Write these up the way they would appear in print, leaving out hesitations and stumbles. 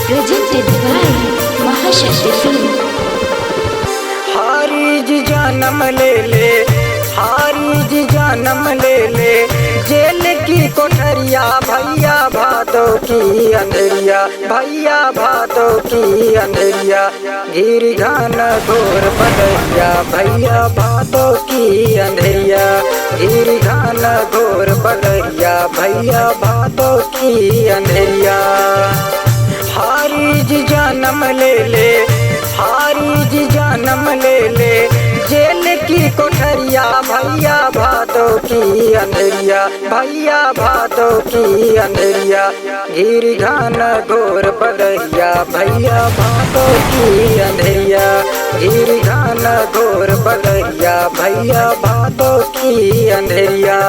presented by Mahashakti Film. Harij जन्म ले ले, हारीज जन्म ले ले, जेल की कोठरिया भैया भादो की अंधेरिया, भैया भादो की अंधेरिया, गिर घन घोर बदरिया भैया भादो की अंधेरिया, गिर घन घोर बदरिया भैया भादो की अंधेरिया। हारीज जन्म ले ले, हारीज जन्म ले ले, जेल की कोठरिया भैया भादो की अंधेरिया, भैया भादो की अंधेरिया, गिर घन घोर बदरिया भैया भादो की अंधेरिया, गिर घन घोर बदरिया भैया भादो की अंधेरिया।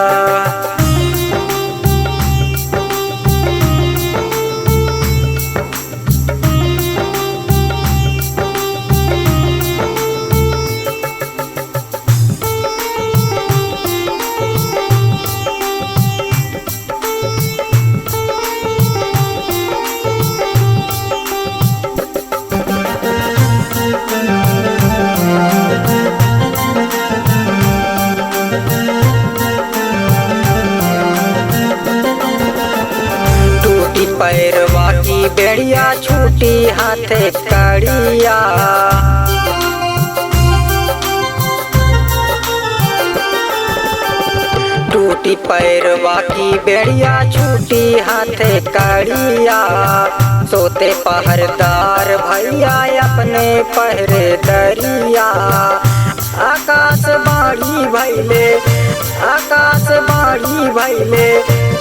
पैरवा की बेड़िया छूटी हाथे कड़िया, टूटी पैरवा की बेड़िया छूटी हाथे कड़िया, सोते पहरेदार भैया अपने पहरे दरिया, आकाश बाड़ी भैले, आकाश बाड़ी भैले,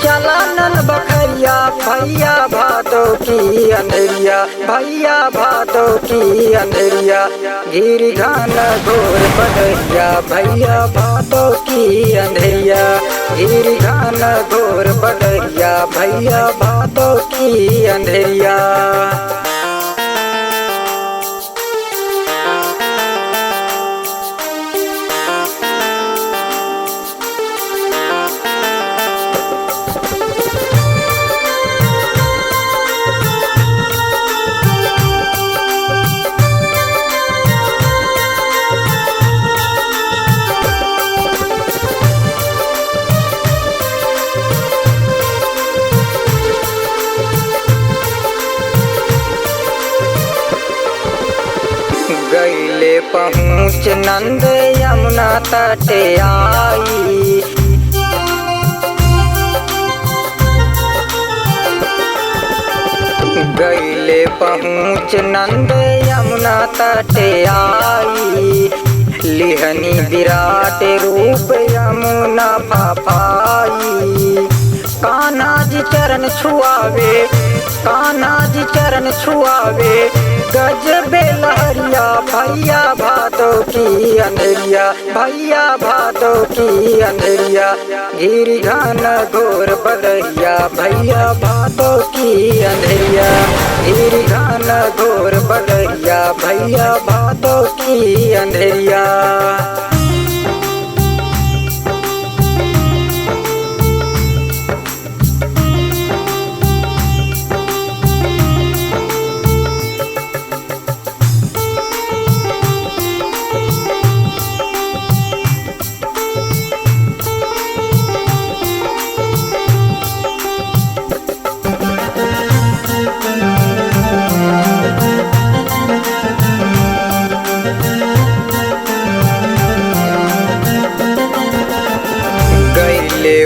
चलानन बखरिया भैया भादो की अंधेरिया, भैया भादो की अंधेरिया, गिर घन घोर बदरिया भैया भादो की अंधेरिया, गिर घन घोर बदरिया भैया भादो की अंधेरिया। गईले पहुँच नंद यमुना तटे आई, गईले पहुँच नंद यमुना तटे आई, लिहनी विराट रूप यमुना फाफाई, कान्हा जी चरण छुआवे, कान्हा जी चरण छुआवे, गजबे लहरिया भैया भादो की अंधेरिया, भैया भादो की अंधेरिया, गिर घन घोर बदरिया भैया भादो की अंधेरिया, गिर घन घोर बदरिया भैया भादो की अंधेरिया।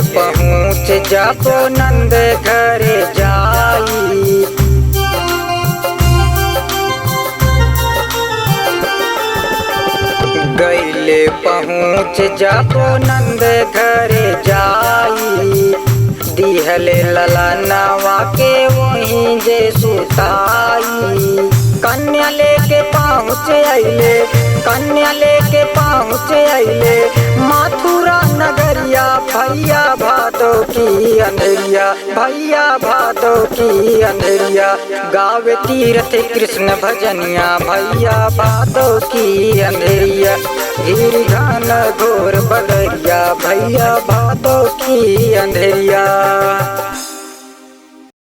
पहुँच जाको नंद घर जाई, गईले पहुँच जाको नंद घर जाई, दिहले ललनवा के वहीं जे सुताई, कन्या लेके पहुँच आइले, कन्या लेके पहुँच आइले, मथुरा नगरिया भैया भादो की अंधेरिया, भैया भादो की अंधेरिया, गावे तीर्थ कृष्ण भजनिया भैया भादो की अंधेरिया, गिर घन घोर बदरिया भैया भादो की अंधेरिया।